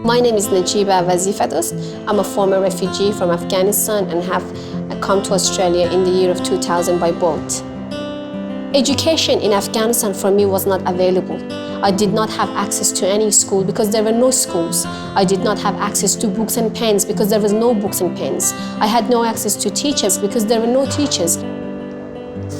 My name is Najeeba Wazefadost. I'm a former refugee from Afghanistan and have come to Australia in the year of 2000 by boat. Education in Afghanistan for me was not available. I did not have access to any school because there were no schools. I did not have access to books and pens because there was no books and pens. I had no access to teachers because there were no teachers.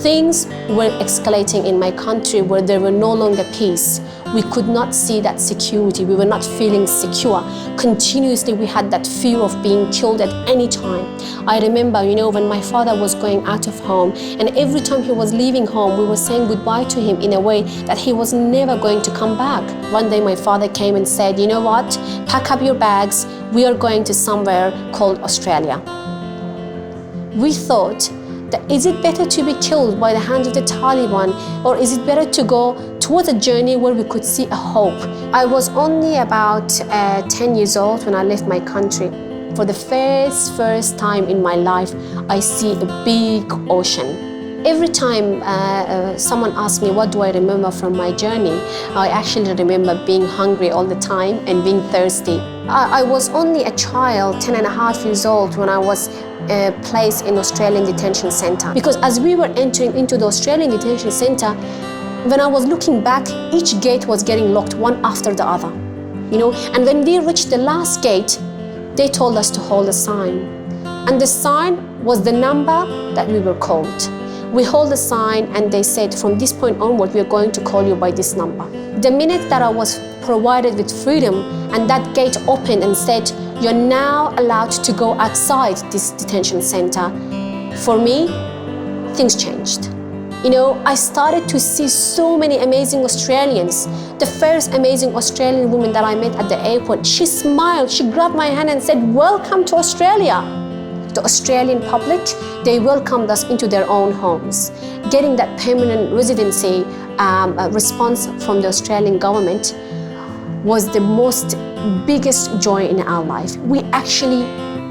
Things were escalating in my country where there were no longer peace. We could not see that security. We were not feeling secure. Continuously, we had that fear of being killed at any time. I remember, when my father was going out of home, and every time he was leaving home, we were saying goodbye to him in a way that he was never going to come back. One day, my father came and said, "You know what? Pack up your bags. We are going to somewhere called Australia." We thought, is it better to be killed by the hands of the Taliban, or is it better to go towards a journey where we could see a hope? I was only about 10 years old when I left my country. For the first time in my life, I see a big ocean. Every time someone asks me what do I remember from my journey, I actually remember being hungry all the time and being thirsty. I was only a child, 10 and a half years old, when I was placed in Australian detention center. Because as we were entering into the Australian detention center, when I was looking back, each gate was getting locked one after the other. And when we reached the last gate, they told us to hold a sign. And the sign was the number that we were called. We hold the sign and they said, from this point onward, we are going to call you by this number. The minute that I was provided with freedom and that gate opened and said, you're now allowed to go outside this detention center, for me, things changed. I started to see so many amazing Australians. The first amazing Australian woman that I met at the airport, she smiled, she grabbed my hand and said, "Welcome to Australia." The Australian public, they welcomed us into their own homes. Getting that permanent residency response from the Australian government was the biggest joy in our life. We actually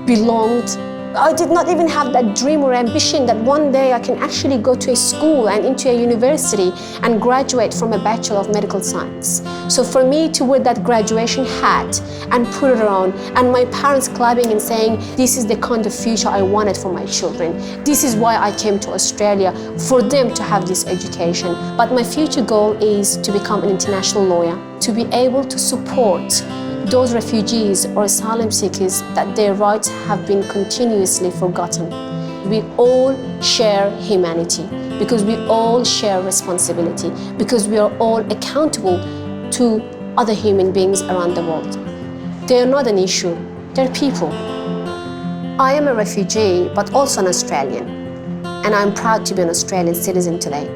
belonged. I did not even have that dream or ambition that one day I can actually go to a school and into a university and graduate from a Bachelor of Medical Science. So for me to wear that graduation hat and put it on, and my parents clapping and saying, this is the kind of future I wanted for my children. This is why I came to Australia, for them to have this education. But my future goal is to become an international lawyer, to be able to support those refugees or asylum seekers that their rights have been continuously forgotten. We all share humanity because we all share responsibility, because we are all accountable to other human beings around the world. They are not an issue, they're people. I am a refugee, but also an Australian, and I'm proud to be an Australian citizen today.